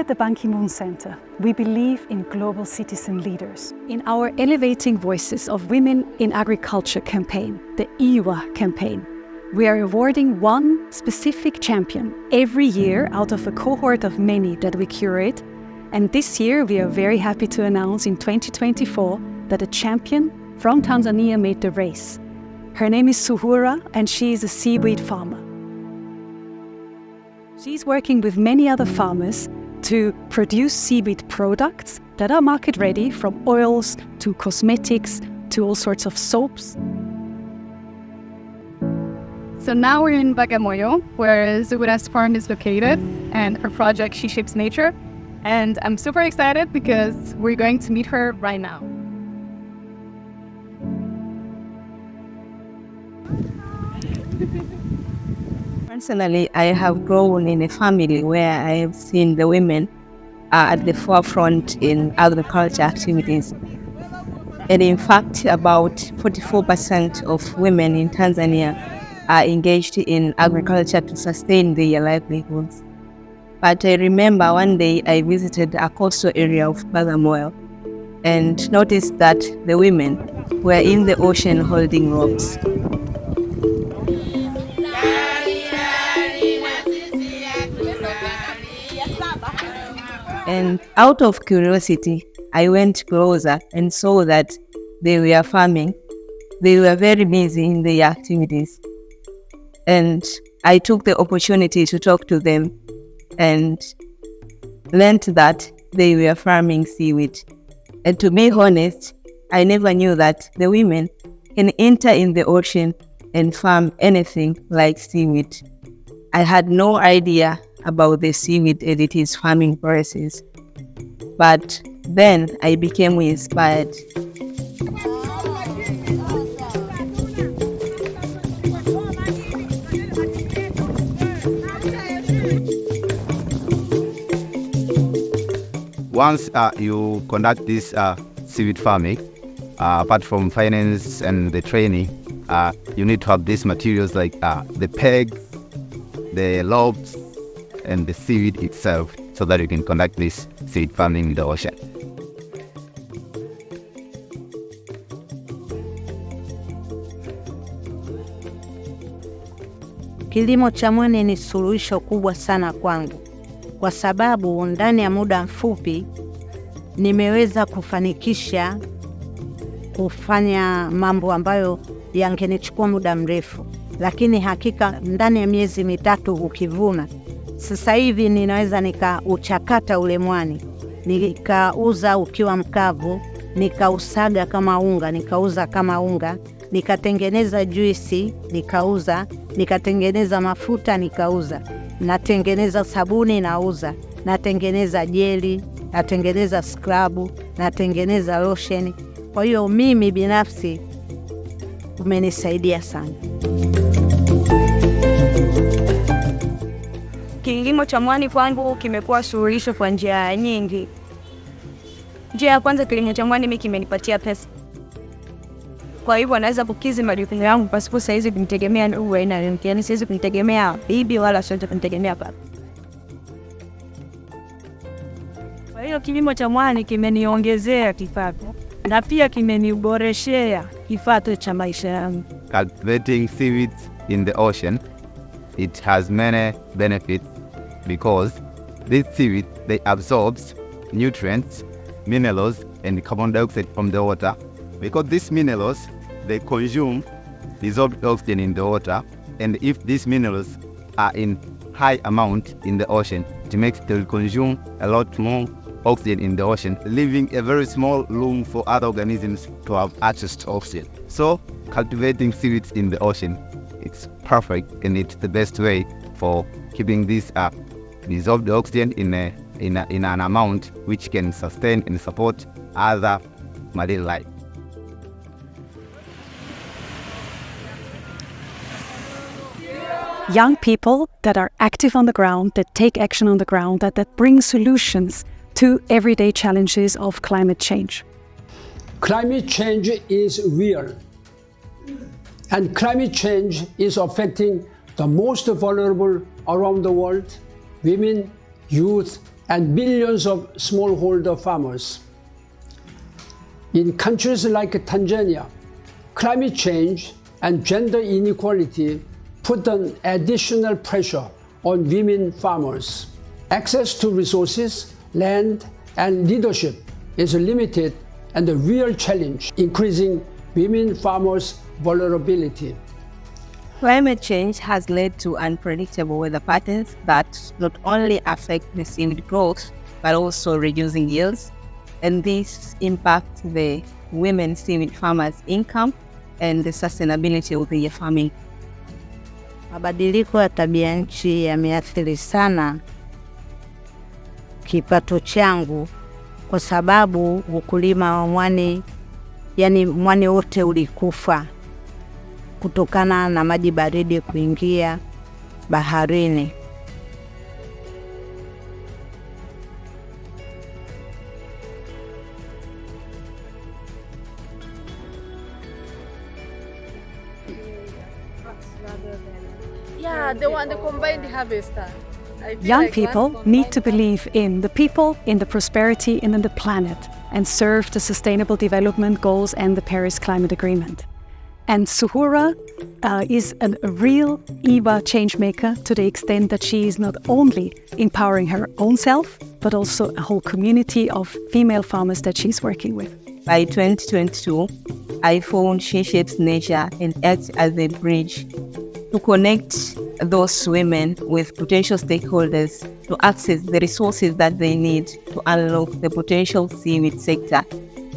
at the Ban Ki-moon Center, we believe in global citizen leaders. In our Elevating Voices of Women in Agriculture campaign, the EVWA campaign, we are awarding one specific champion every year out of a cohort of many that we curate. And this year, we are very happy to announce in 2024 that a champion from Tanzania made the race. Her name is Zuhura, and she is a seaweed farmer. She's working with many other farmers to produce seaweed products that are market ready, from oils to cosmetics to all sorts of soaps. So now we're in Bagamoyo, where Zuhura's farm is located, and her project She Shapes Nature. And I'm super excited because we're going to meet her right now. Personally, I have grown in a family where I have seen the women at the forefront in agriculture activities. And in fact, about 44% of women in Tanzania are engaged in agriculture to sustain their livelihoods. But I remember one day I visited a coastal area of Bagamoyo and noticed that the women were in the ocean holding ropes. And out of curiosity, I went closer and saw that they were farming. They were very busy in their activities. And I took the opportunity to talk to them and learned that they were farming seaweed. And to be honest, I never knew that the women can enter in the ocean and farm anything like seaweed. I had no idea about the seaweed and its farming process. But then I became inspired. Once you conduct this seaweed farming, apart from finance and the training, you need to have these materials like the pegs, the lobes, and the seaweed itself, so that you can conduct this seaweed farming in the ocean. Kilimo cha mwani ni suluhisho kubwa sana kwangu, kwa sababu ndani ya muda mfupi nimeweza kufanikisha kufanya mambo ambayo yangenichukua muda mrefu, lakini hakika ndani ya miezi mitatu ukivuna. Sasa hivi ninaweza nikauchakata ule mwani, nikauza ukiwa mkavu, nikausaga kama unga, nikauza kama unga, nikatengeneza juisi, nikauza, nikatengeneza mafuta, nikauza, natengeneza sabuni, nauza, natengeneza jeli, natengeneza skrabu, natengeneza lotion. Kwa hiyo mimi binafsi umenisaidia sana. Kilimo cha mwani kwangu kimekuwa suluhisho kwa njia nyingi. Njia ya kwanza, kilimo cha mwani mimi kimenipatia pesa. Kwa hivyo naweza kukizi majukumu yangu pasipo saizi kumtegemea ndugu aina yoyote. Yaani siwezi kumtegemea bibi wala siwezi kumtegemea baba. Kwa hiyo kilimo cha mwani kimeniongezea kipato na pia kimeniboreshea kipato cha maisha yangu. Cultivating seaweeds in the ocean, it has many benefits because this seaweed, they absorbs nutrients, minerals, and carbon dioxide from the water. Because these minerals, they consume dissolved oxygen in the water, and if these minerals are in high amount in the ocean, it makes them consume a lot more oxygen in the ocean, leaving a very small room for other organisms to have access to oxygen. So cultivating seaweeds in the ocean, it's perfect, and it's the best way for keeping this dissolved oxygen in an amount which can sustain and support other marine life. Young people that are active on the ground, that take action on the ground, that bring solutions to everyday challenges of climate change. Climate change is real, and climate change is affecting the most vulnerable around the world: women, youth, and millions of smallholder farmers. In countries like Tanzania, climate change and gender inequality put an additional pressure on women farmers. Access to resources, land, and leadership is limited and a real challenge, increasing women farmers' vulnerability. Climate change has led to unpredictable weather patterns that not only affect the seaweed growth, but also reducing yields. And this impacts the women seaweed farmers' income and the sustainability of their farming. Mabadiliko ya tabia nchi yameathiri sana kipato changu kwa sababu ukulima wa mwani, yani mwani wote ulikufa kutokana na maji baridi kuingia baharini. Yeah, the combined harvester. Young people need to believe in the people, in the prosperity, and in the planet, and serve the Sustainable Development Goals and the Paris Climate Agreement. And Zuhura is a real EVWA changemaker to the extent that she is not only empowering her own self, but also a whole community of female farmers that she's working with. By 2022, I found She Shapes Nature and acts as a bridge to connect those women with potential stakeholders to access the resources that they need to unlock the potential seaweed sector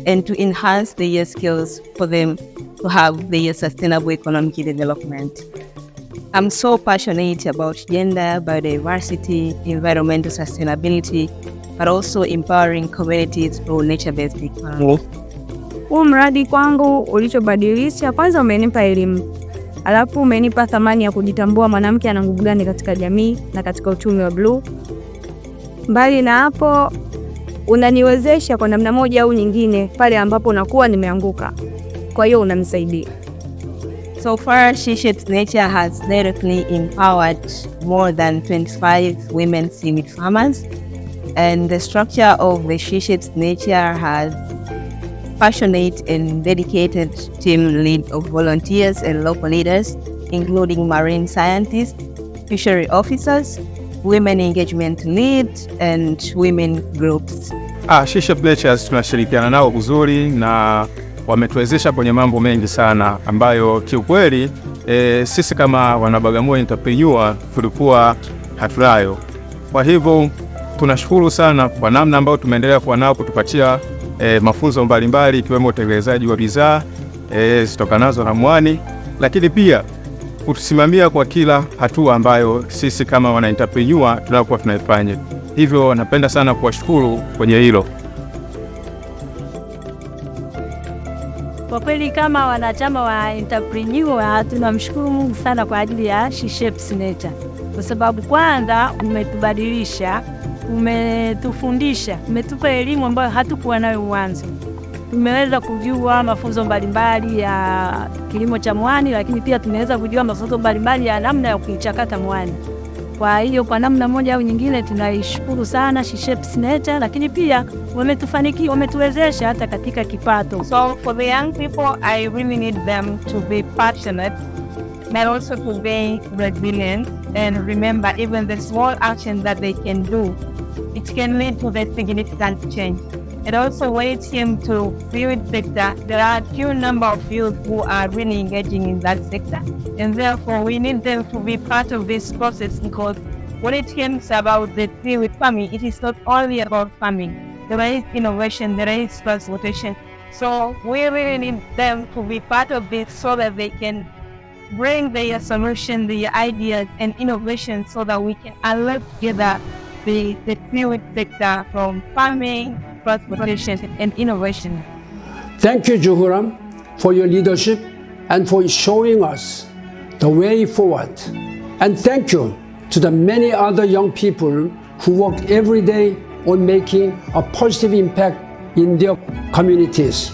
and to enhance their skills for them to have their sustainable economic development. I'm so passionate about gender, biodiversity, environmental sustainability, but also empowering communities through nature-based economy. Huu mradi kwangu ulichobadilisha, kwanza umenipa elimu. Alafu umenipa thamani ya kujitambua mwanamke ana nguvu gani katika jamii na katika uchumi wa blue. Mbali na hapo, unaniwezesha kwa namna moja au nyingine pale ambapo nakuwa nimeanguka. Kwa hiyo unanisaidia. So far, She Shapes Nature has directly empowered more than 25 women seaweed farmers. And the structure of the She Shapes Nature has passionate and dedicated team lead of volunteers and local leaders, including marine scientists, fishery officers, women engagement leads, and women groups. She Shapes Nature tunashirikiana nao vizuri na wametuwezesha kwenye mambo mengi sana ambayo kiukweli sisi kama wana Bagamoyo entrepreneur tulikuwa hatunayo. Kwa hivyo tunashukuru sana kwa namna ambayo tumeendelea kuwa nao kutupatia mafunzo mbalimbali ikiwemo utengenezaji wa bidhaa zitokanazo na mwani, lakini pia kutusimamia kwa kila hatua ambayo sisi kama wana entrepreneur tunakuwa tunaifanya. Hivyo napenda sana kuwashukuru kwenye hilo. Kwa kweli kama wanachama wa entrepreneur tunamshukuru Mungu sana kwa ajili ya She Shapes Nature. Kwa sababu kwanza umetubadilisha, umetufundisha, umetupa elimu ambayo hatukuwa nayo mwanzo. Tumeweza kujua mafunzo mbalimbali ya kilimo cha mwani, lakini pia tumeweza kujua mafunzo mbalimbali ya namna ya kuichakata mwani. Kwa hiyo kwa namna moja au nyingine tunaishukuru sana She Shapes Nature, lakini pia wametuwezesha hata katika kipato. So for the young people, I really need them to be passionate, but also to be resilient and remember even the small action that they can do, it can lead to the significant change. And also when it came to seaweed sector, there are a few number of youth who are really engaging in that sector. And therefore we need them to be part of this process, because when it comes about the seaweed farming, it is not only about farming. There is innovation, there is transportation. So we really need them to be part of this so that they can bring their solution, their ideas and innovation so that we can unlock together the seaweed sector from farming, transportation and innovation. Thank you, Zuhura, for your leadership and for showing us the way forward. And thank you to the many other young people who work every day on making a positive impact in their communities.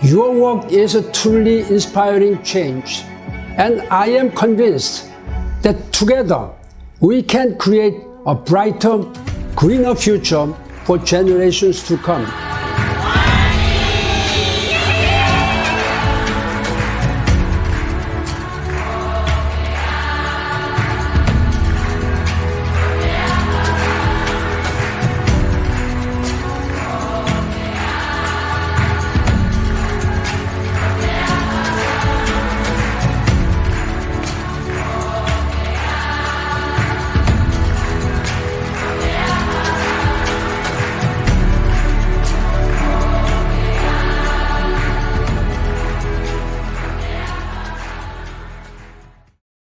Your work is a truly inspiring change, and I am convinced that together we can create a brighter, greener future for generations to come.